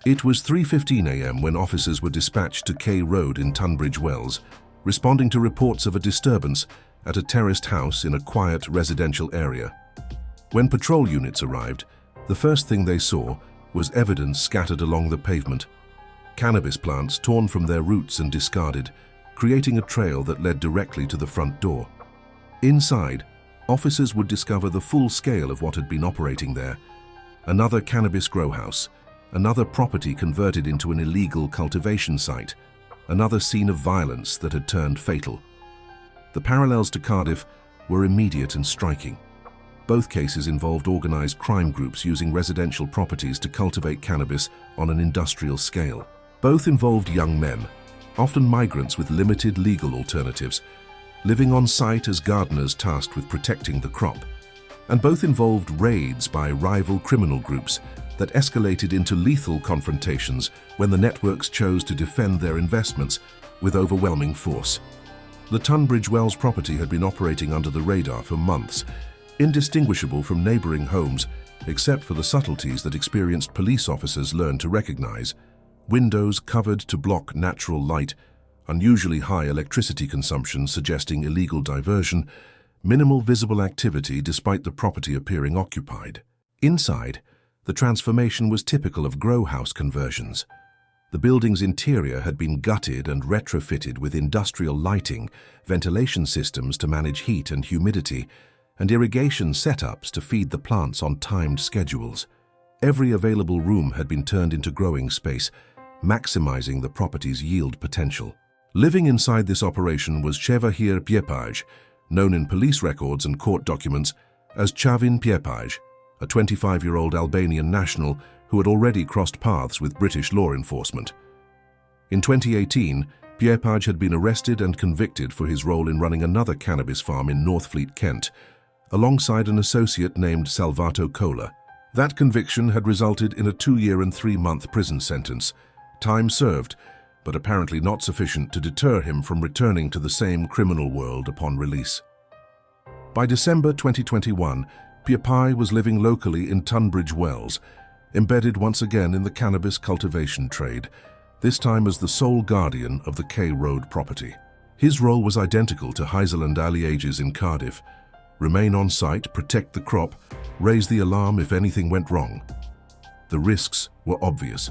It was 3:15 a.m. when officers were dispatched to K Road in Tunbridge Wells, responding to reports of a disturbance at a terraced house in a quiet residential area. When patrol units arrived, the first thing they saw was evidence scattered along the pavement. Cannabis plants torn from their roots and discarded, creating a trail that led directly to the front door. Inside, officers would discover the full scale of what had been operating there. Another cannabis grow house, another property converted into an illegal cultivation site, another scene of violence that had turned fatal. The parallels to Cardiff were immediate and striking. Both cases involved organized crime groups using residential properties to cultivate cannabis on an industrial scale. Both involved young men, often migrants with limited legal alternatives, living on site as gardeners tasked with protecting the crop. And both involved raids by rival criminal groups that escalated into lethal confrontations when the networks chose to defend their investments with overwhelming force. The Tunbridge Wells property had been operating under the radar for months, indistinguishable from neighboring homes except for the subtleties that experienced police officers learned to recognize: windows covered to block natural light, unusually high electricity consumption suggesting illegal diversion, minimal visible activity despite the property appearing occupied. Inside, the transformation was typical of grow house conversions. The building's interior had been gutted and retrofitted with industrial lighting, ventilation systems to manage heat and humidity, and irrigation setups to feed the plants on timed schedules. Every available room had been turned into growing space, maximizing the property's yield potential. Living inside this operation was Chevahir Piepaj, known in police records and court documents as Chavin Piepaj, a 25-year-old Albanian national who had already crossed paths with British law enforcement. In 2018, Piepaj had been arrested and convicted for his role in running another cannabis farm in Northfleet, Kent, alongside an associate named Salvato Cola. That conviction had resulted in a 2-year and 3-month prison sentence, time served, but apparently not sufficient to deter him from returning to the same criminal world upon release. By December 2021, Piepaj was living locally in Tunbridge Wells, embedded once again in the cannabis cultivation trade, this time as the sole guardian of the K Road property. His role was identical to Hazel and Ali Age's in Cardiff: remain on site, protect the crop, raise the alarm if anything went wrong. The risks were obvious.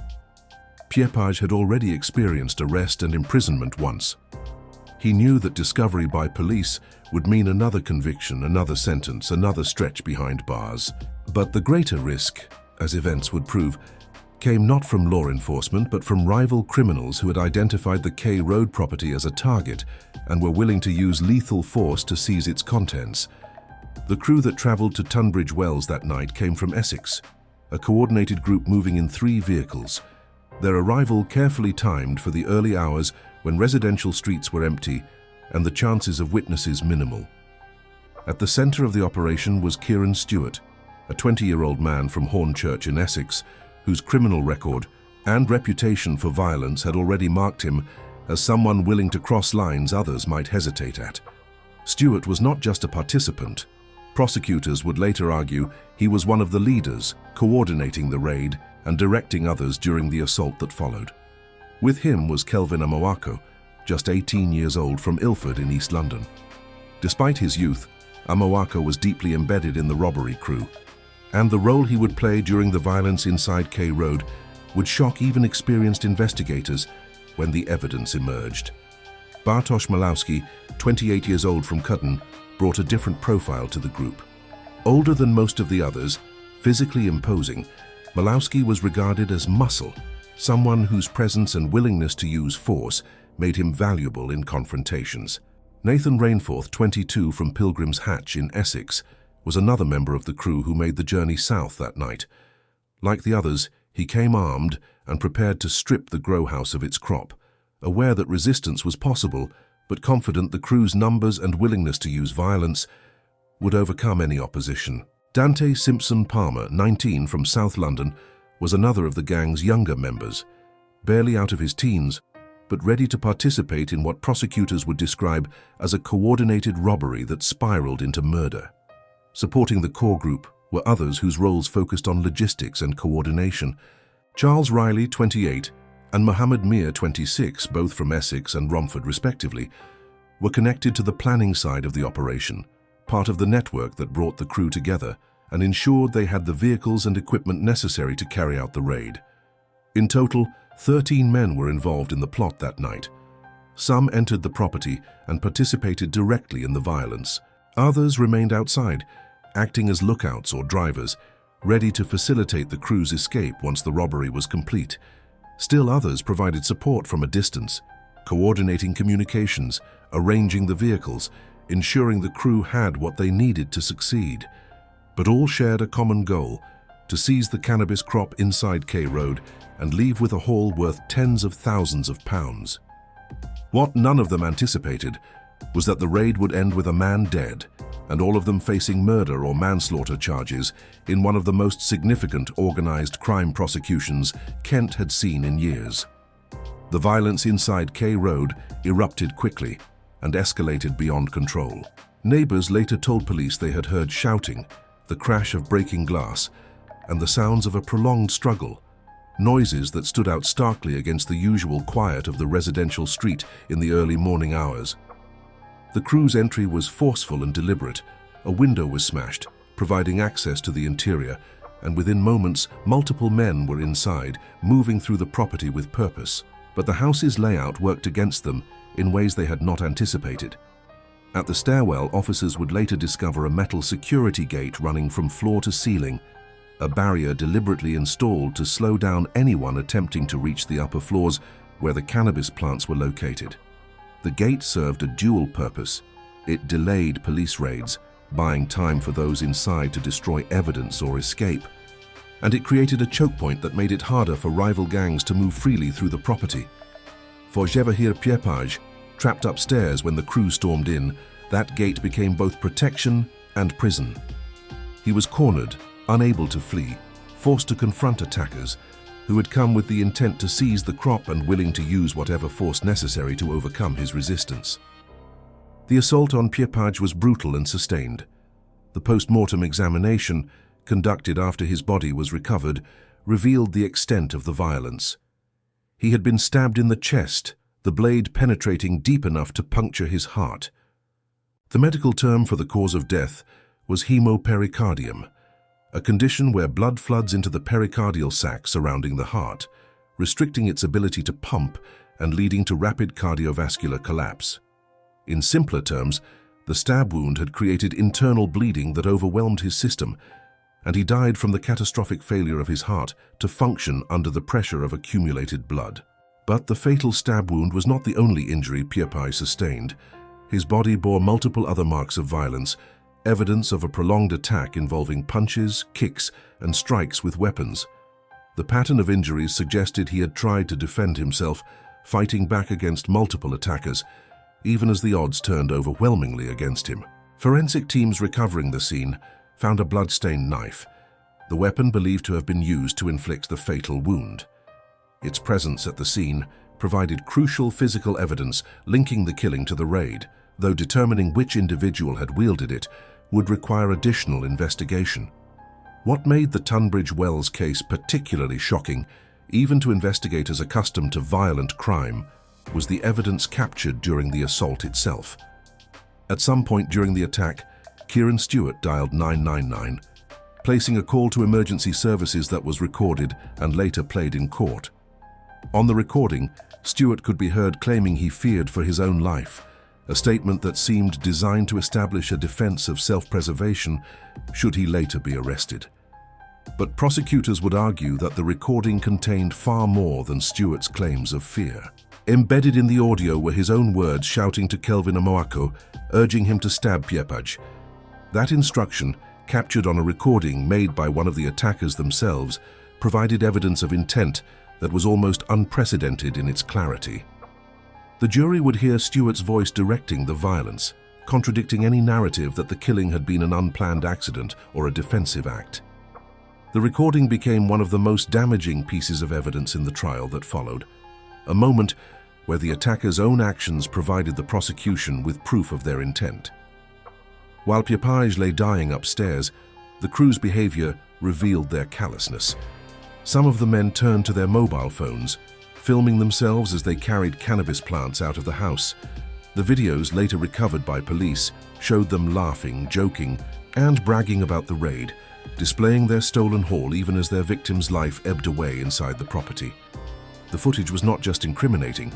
Piepaj had already experienced arrest and imprisonment once. He knew that discovery by police would mean another conviction, another sentence, another stretch behind bars. But the greater risk, as events would prove, came not from law enforcement but from rival criminals who had identified the K Road property as a target and were willing to use lethal force to seize its contents. The crew that traveled to Tunbridge Wells that night came from Essex, a coordinated group moving in 3 vehicles. Their arrival carefully timed for the early hours when residential streets were empty and the chances of witnesses minimal. At the center of the operation was Kieran Stewart, a 20-year-old man from Hornchurch in Essex, whose criminal record and reputation for violence had already marked him as someone willing to cross lines others might hesitate at. Stewart was not just a participant. Prosecutors would later argue he was one of the leaders, coordinating the raid and directing others during the assault that followed. With him was Kelvin Amawako, just 18 years old, from Ilford in East London. Despite his youth, Amawako was deeply embedded in the robbery crew, and the role he would play during the violence inside K Road would shock even experienced investigators when the evidence emerged. Bartosz Malowski, 28 years old, from Cudden, brought a different profile to the group. Older than most of the others, physically imposing, Malowski was regarded as muscle, someone whose presence and willingness to use force made him valuable in confrontations. Nathan Rainforth, 22, from Pilgrim's Hatch in Essex, was another member of the crew who made the journey south that night. Like the others, he came armed and prepared to strip the grow house of its crop, aware that resistance was possible, but confident the crew's numbers and willingness to use violence would overcome any opposition. Dante Simpson Palmer, 19, from South London, was another of the gang's younger members, barely out of his teens, but ready to participate in what prosecutors would describe as a coordinated robbery that spiraled into murder. Supporting the core group were others whose roles focused on logistics and coordination. Charles Riley, 28, and Mohammed Mir, 26, both from Essex and Romford respectively, were connected to the planning side of the operation, part of the network that brought the crew together and ensured they had the vehicles and equipment necessary to carry out the raid. In total, 13 men were involved in the plot that night. Some entered the property and participated directly in the violence. Others remained outside, acting as lookouts or drivers, ready to facilitate the crew's escape once the robbery was complete. Still others provided support from a distance, coordinating communications, arranging the vehicles, ensuring the crew had what they needed to succeed. But all shared a common goal: to seize the cannabis crop inside K Road and leave with a haul worth tens of thousands of pounds. What none of them anticipated was that the raid would end with a man dead and all of them facing murder or manslaughter charges in one of the most significant organized crime prosecutions Kent had seen in years. The violence inside K Road erupted quickly and escalated beyond control. Neighbors later told police they had heard shouting, the crash of breaking glass, and the sounds of a prolonged struggle, noises that stood out starkly against the usual quiet of the residential street in the early morning hours. The crew's entry was forceful and deliberate. A window was smashed, providing access to the interior, and within moments, multiple men were inside, moving through the property with purpose. But the house's layout worked against them in ways they had not anticipated. At the stairwell, officers would later discover a metal security gate running from floor to ceiling, a barrier deliberately installed to slow down anyone attempting to reach the upper floors where the cannabis plants were located. The gate served a dual purpose. It delayed police raids, buying time for those inside to destroy evidence or escape. And it created a choke point that made it harder for rival gangs to move freely through the property. For Jevahir Piepage, trapped upstairs when the crew stormed in, that gate became both protection and prison. He was cornered, unable to flee, forced to confront attackers who had come with the intent to seize the crop and willing to use whatever force necessary to overcome his resistance. The assault on Piepage was brutal and sustained. The post-mortem examination, conducted after his body was recovered, revealed the extent of the violence. He had been stabbed in the chest, the blade penetrating deep enough to puncture his heart. The medical term for the cause of death was hemopericardium, a condition where blood floods into the pericardial sac surrounding the heart, restricting its ability to pump and leading to rapid cardiovascular collapse. In simpler terms, the stab wound had created internal bleeding that overwhelmed his system, and he died from the catastrophic failure of his heart to function under the pressure of accumulated blood. But the fatal stab wound was not the only injury Piepage sustained. His body bore multiple other marks of violence, evidence of a prolonged attack involving punches, kicks, and strikes with weapons. The pattern of injuries suggested he had tried to defend himself, fighting back against multiple attackers, even as the odds turned overwhelmingly against him. Forensic teams recovering the scene found a blood-stained knife, the weapon believed to have been used to inflict the fatal wound. Its presence at the scene provided crucial physical evidence linking the killing to the raid, though determining which individual had wielded it would require additional investigation. What made the Tunbridge Wells case particularly shocking, even to investigators accustomed to violent crime, was the evidence captured during the assault itself. At some point during the attack, Kieran Stewart dialed 999, placing a call to emergency services that was recorded and later played in court. On the recording, Stewart could be heard claiming he feared for his own life, a statement that seemed designed to establish a defense of self-preservation should he later be arrested. But prosecutors would argue that the recording contained far more than Stewart's claims of fear. Embedded in the audio were his own words shouting to Kelvin Amoako, urging him to stab Piepage. That instruction, captured on a recording made by one of the attackers themselves, provided evidence of intent that was almost unprecedented in its clarity. The jury would hear Stewart's voice directing the violence, contradicting any narrative that the killing had been an unplanned accident or a defensive act. The recording became one of the most damaging pieces of evidence in the trial that followed, a moment where the attackers' own actions provided the prosecution with proof of their intent. While Piepage lay dying upstairs, the crew's behavior revealed their callousness. Some of the men turned to their mobile phones, filming themselves as they carried cannabis plants out of the house. The videos, later recovered by police, showed them laughing, joking, and bragging about the raid, displaying their stolen haul even as their victim's life ebbed away inside the property. The footage was not just incriminating,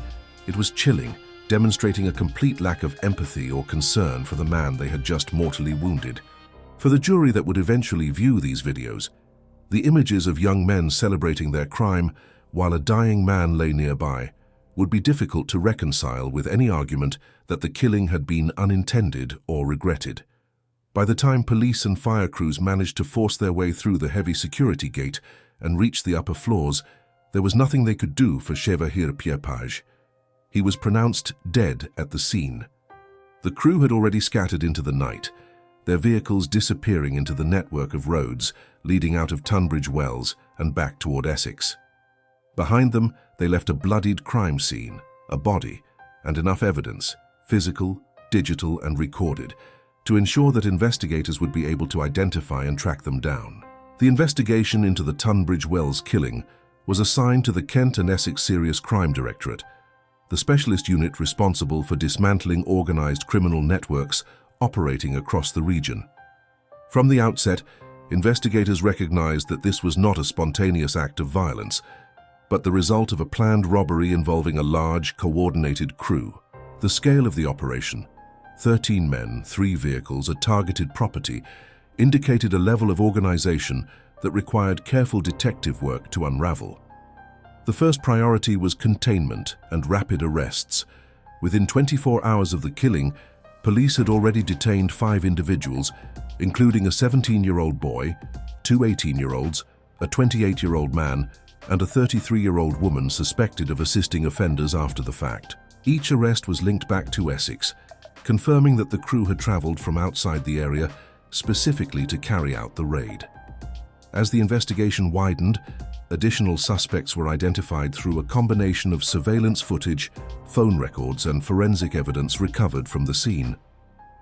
it was chilling, demonstrating a complete lack of empathy or concern for the man they had just mortally wounded. For the jury that would eventually view these videos, the images of young men celebrating their crime while a dying man lay nearby would be difficult to reconcile with any argument that the killing had been unintended or regretted. By the time police and fire crews managed to force their way through the heavy security gate and reach the upper floors, there was nothing they could do for Chevahir Piepage. He was pronounced dead at the scene. The crew had already scattered into the night, their vehicles disappearing into the network of roads leading out of Tunbridge Wells and back toward Essex. Behind them, they left a bloodied crime scene, a body, and enough evidence, physical, digital, and recorded, to ensure that investigators would be able to identify and track them down. The investigation into the Tunbridge Wells killing was assigned to the Kent and Essex Serious Crime Directorate, the specialist unit responsible for dismantling organized criminal networks operating across the region. From the outset, investigators recognized that this was not a spontaneous act of violence, but the result of a planned robbery involving a large, coordinated crew. The scale of the operation, 13 men, 3 vehicles, a targeted property, indicated a level of organization that required careful detective work to unravel. The first priority was containment and rapid arrests. Within 24 hours of the killing, police had already detained 5 individuals, including a 17-year-old boy, 2 18-year-olds, a 28-year-old man, and a 33-year-old woman suspected of assisting offenders after the fact. Each arrest was linked back to Essex, confirming that the crew had traveled from outside the area specifically to carry out the raid. As the investigation widened, additional suspects were identified through a combination of surveillance footage, phone records, and forensic evidence recovered from the scene.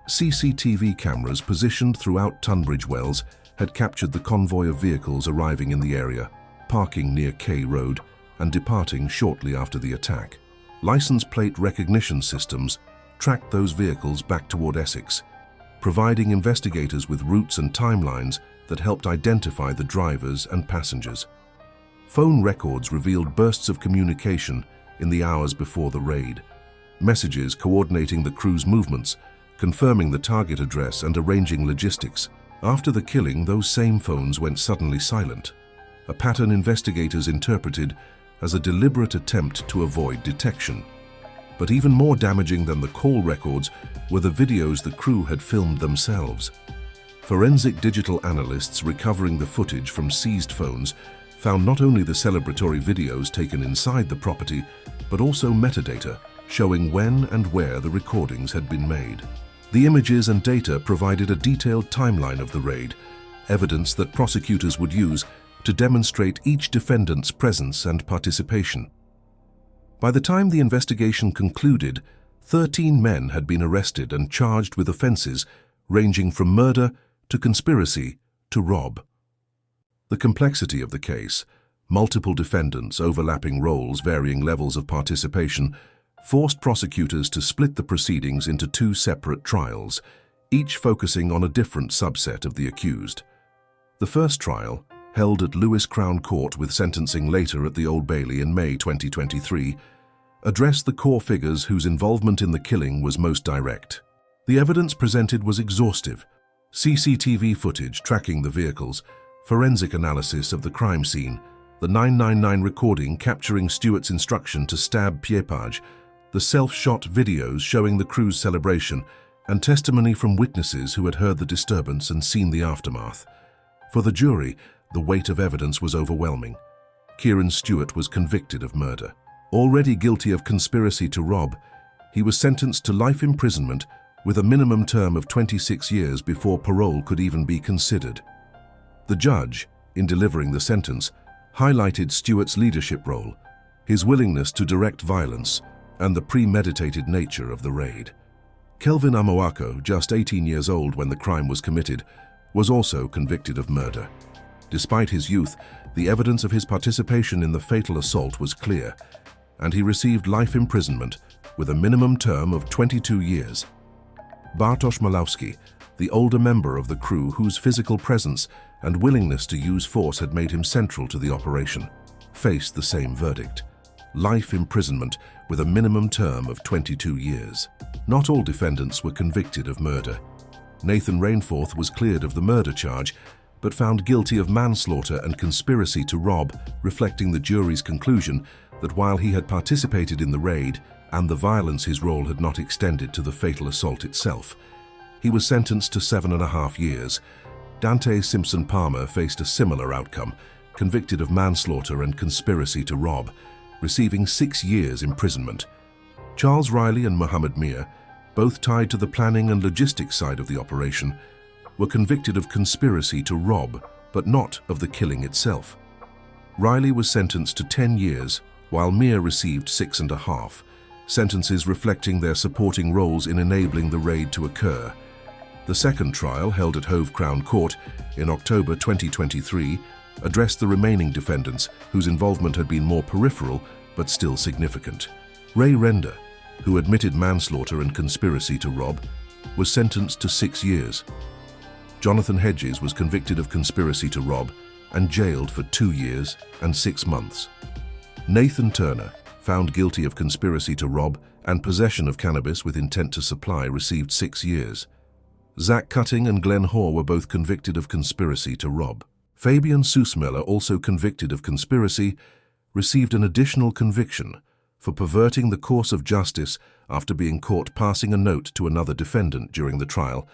CCTV cameras positioned throughout Tunbridge Wells had captured the convoy of vehicles arriving in the area, parking near K Road, and departing shortly after the attack. License plate recognition systems tracked those vehicles back toward Essex, providing investigators with routes and timelines that helped identify the drivers and passengers. Phone records revealed bursts of communication in the hours before the raid, messages coordinating the crew's movements, confirming the target address and arranging logistics. After the killing, those same phones went suddenly silent, a pattern investigators interpreted as a deliberate attempt to avoid detection. But even more damaging than the call records were the videos the crew had filmed themselves. Forensic digital analysts recovering the footage from seized phones found not only the celebratory videos taken inside the property, but also metadata showing when and where the recordings had been made. The images and data provided a detailed timeline of the raid, evidence that prosecutors would use to demonstrate each defendant's presence and participation. By the time the investigation concluded, 13 men had been arrested and charged with offenses ranging from murder to conspiracy to rob. The complexity of the case, multiple defendants, overlapping roles, varying levels of participation, forced prosecutors to split the proceedings into 2 separate trials, each focusing on a different subset of the accused. The first trial, held at Lewes Crown Court with sentencing later at the Old Bailey in May 2023, addressed the core figures whose involvement in the killing was most direct. The evidence presented was exhaustive: CCTV footage tracking the vehicles, forensic analysis of the crime scene, the 999 recording capturing Stewart's instruction to stab Piepage, the self-shot videos showing the crew's celebration, and testimony from witnesses who had heard the disturbance and seen the aftermath. For the jury, the weight of evidence was overwhelming. Kieran Stewart was convicted of murder. Already guilty of conspiracy to rob, he was sentenced to life imprisonment with a minimum term of 26 years before parole could even be considered. The judge, in delivering the sentence, highlighted Stewart's leadership role, his willingness to direct violence, and the premeditated nature of the raid. Kelvin Amoako, just 18 years old when the crime was committed, was also convicted of murder. Despite his youth, the evidence of his participation in the fatal assault was clear, and he received life imprisonment with a minimum term of 22 years. Bartosz Malowski, the older member of the crew whose physical presence and willingness to use force had made him central to the operation, faced the same verdict: life imprisonment with a minimum term of 22 years. Not all defendants were convicted of murder. Nathan Rainforth was cleared of the murder charge, but found guilty of manslaughter and conspiracy to rob, reflecting the jury's conclusion that while he had participated in the raid and the violence, his role had not extended to the fatal assault itself. He was sentenced to 7.5 years. Dante Simpson Palmer faced a similar outcome, convicted of manslaughter and conspiracy to rob, receiving 6 years imprisonment. Charles Riley and Mohammed Mir, both tied to the planning and logistics side of the operation, were convicted of conspiracy to rob, but not of the killing itself. Riley was sentenced to 10 years, while Mir received 6.5, sentences reflecting their supporting roles in enabling the raid to occur. The second trial, held at Hove Crown Court in October 2023, addressed the remaining defendants whose involvement had been more peripheral but still significant. Ray Render, who admitted manslaughter and conspiracy to rob, was sentenced to 6 years. Jonathan Hedges was convicted of conspiracy to rob and jailed for 2 years and 6 months. Nathan Turner, found guilty of conspiracy to rob and possession of cannabis with intent to supply, received 6 years. Zach Cutting and Glenn Hoare were both convicted of conspiracy to rob. Fabian Soesmeller, also convicted of conspiracy, received an additional conviction for perverting the course of justice after being caught passing a note to another defendant during the trial,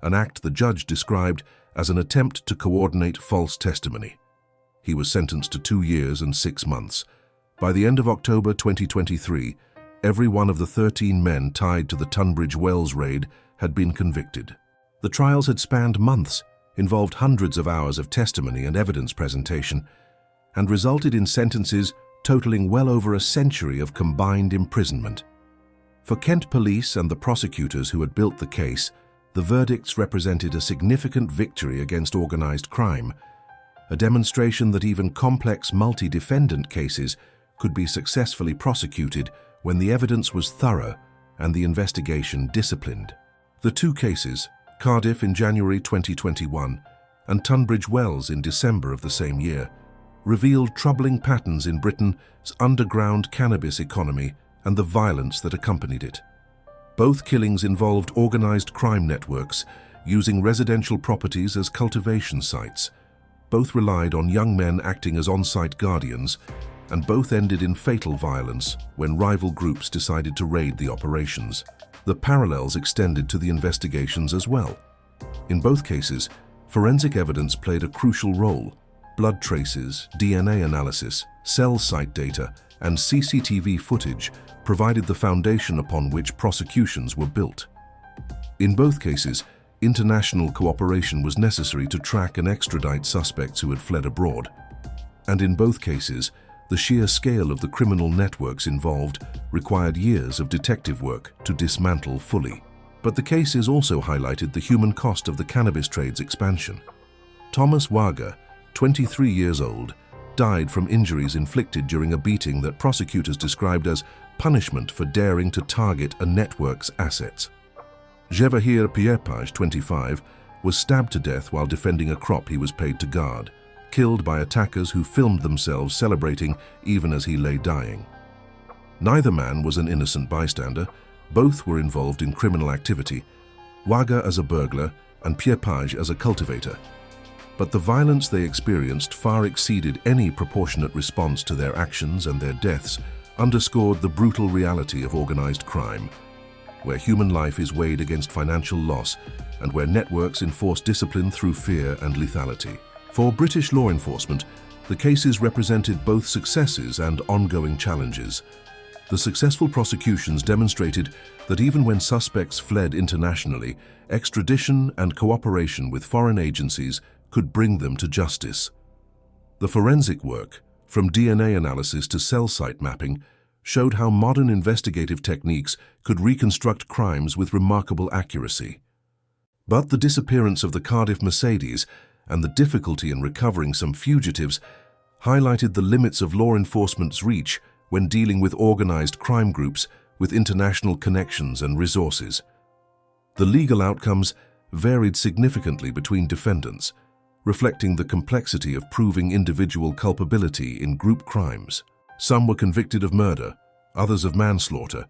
an act the judge described as an attempt to coordinate false testimony. He was sentenced to 2 years and 6 months. By the end of October 2023, every one of the 13 men tied to the Tunbridge Wells raid had been convicted. The trials had spanned months, involved hundreds of hours of testimony and evidence presentation, and resulted in sentences totaling well over a century of combined imprisonment. For Kent Police and the prosecutors who had built the case, the verdicts represented a significant victory against organized crime, a demonstration that even complex multi-defendant cases could be successfully prosecuted when the evidence was thorough and the investigation disciplined. The two cases, Cardiff in January 2021 and Tunbridge Wells in December of the same year, revealed troubling patterns in Britain's underground cannabis economy and the violence that accompanied it. Both killings involved organized crime networks using residential properties as cultivation sites. Both relied on young men acting as on-site guardians, and both ended in fatal violence when rival groups decided to raid the operations. The parallels extended to the investigations as well. In both cases, forensic evidence played a crucial role. Blood traces, DNA analysis, cell site data, and CCTV footage provided the foundation upon which prosecutions were built. In both cases, international cooperation was necessary to track and extradite suspects who had fled abroad. And in both cases, the sheer scale of the criminal networks involved required years of detective work to dismantle fully. But the cases also highlighted the human cost of the cannabis trade's expansion. Thomas Wager, 23 years old, died from injuries inflicted during a beating that prosecutors described as punishment for daring to target a network's assets. Jevahir Pierpage, 25, was stabbed to death while defending a crop he was paid to guard, killed by attackers who filmed themselves celebrating even as he lay dying. Neither man was an innocent bystander. Both were involved in criminal activity, Wager as a burglar and Pierpage as a cultivator. But the violence they experienced far exceeded any proportionate response to their actions, and their deaths underscored the brutal reality of organized crime, where human life is weighed against financial loss and where networks enforce discipline through fear and lethality. For British law enforcement, the cases represented both successes and ongoing challenges. The successful prosecutions demonstrated that even when suspects fled internationally, extradition and cooperation with foreign agencies could bring them to justice. The forensic work, from DNA analysis to cell site mapping, showed how modern investigative techniques could reconstruct crimes with remarkable accuracy. But the disappearance of the Cardiff Mercedes and the difficulty in recovering some fugitives highlighted the limits of law enforcement's reach when dealing with organized crime groups with international connections and resources. The legal outcomes varied significantly between defendants, reflecting the complexity of proving individual culpability in group crimes. Some were convicted of murder, others of manslaughter,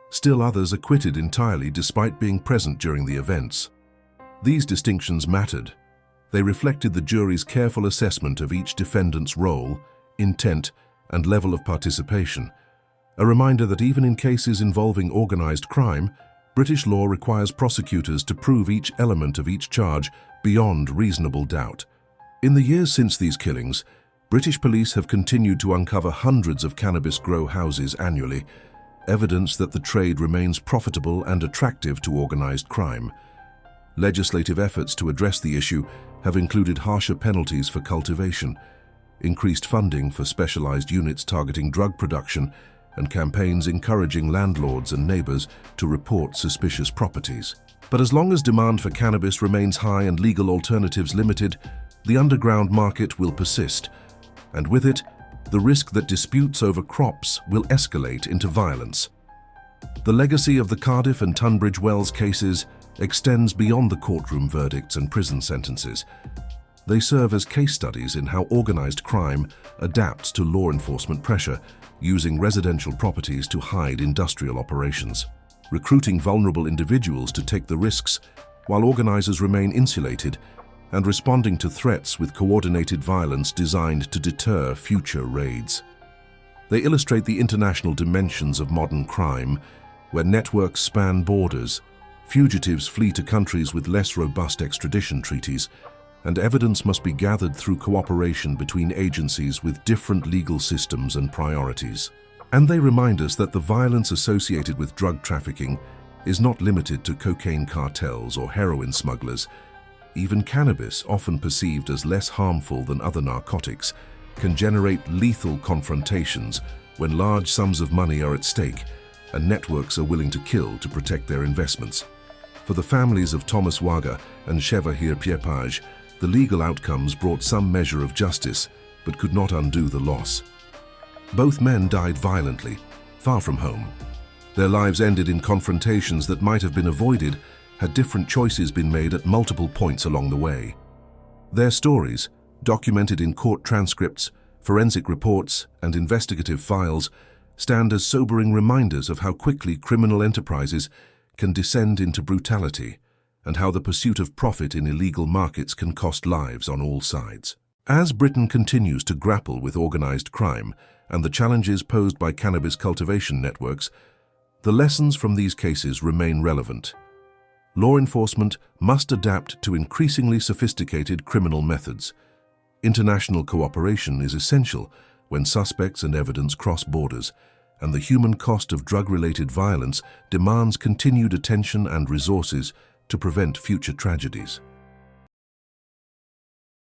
still others acquitted entirely despite being present during the events. These distinctions mattered. They reflected the jury's careful assessment of each defendant's role, intent, and level of participation, a reminder that even in cases involving organized crime, British law requires prosecutors to prove each element of each charge beyond reasonable doubt. In the years since these killings, British police have continued to uncover hundreds of cannabis grow houses annually, evidence that the trade remains profitable and attractive to organized crime. Legislative efforts to address the issue have included harsher penalties for cultivation, increased funding for specialized units targeting drug production, and campaigns encouraging landlords and neighbors to report suspicious properties. But as long as demand for cannabis remains high and legal alternatives limited, the underground market will persist, and with it, the risk that disputes over crops will escalate into violence. The legacy of the Cardiff and Tunbridge Wells cases extends beyond the courtroom verdicts and prison sentences. They serve as case studies in how organized crime adapts to law enforcement pressure, using residential properties to hide industrial operations, recruiting vulnerable individuals to take the risks while organizers remain insulated, and responding to threats with coordinated violence designed to deter future raids. They illustrate the international dimensions of modern crime, where networks span borders, fugitives flee to countries with less robust extradition treaties, and evidence must be gathered through cooperation between agencies with different legal systems and priorities. And they remind us that the violence associated with drug trafficking is not limited to cocaine cartels or heroin smugglers. Even cannabis, often perceived as less harmful than other narcotics, can generate lethal confrontations when large sums of money are at stake and networks are willing to kill to protect their investments. For the families of Thomas Waga and Chevahir Piepage, the legal outcomes brought some measure of justice, but could not undo the loss. Both men died violently, far from home. Their lives ended in confrontations that might have been avoided had different choices been made at multiple points along the way. Their stories, documented in court transcripts, forensic reports, and investigative files, stand as sobering reminders of how quickly criminal enterprises can descend into brutality, and how the pursuit of profit in illegal markets can cost lives on all sides. As Britain continues to grapple with organized crime and the challenges posed by cannabis cultivation networks, the lessons from these cases remain relevant. Law enforcement must adapt to increasingly sophisticated criminal methods. International cooperation is essential when suspects and evidence cross borders, and the human cost of drug-related violence demands continued attention and resources to prevent future tragedies.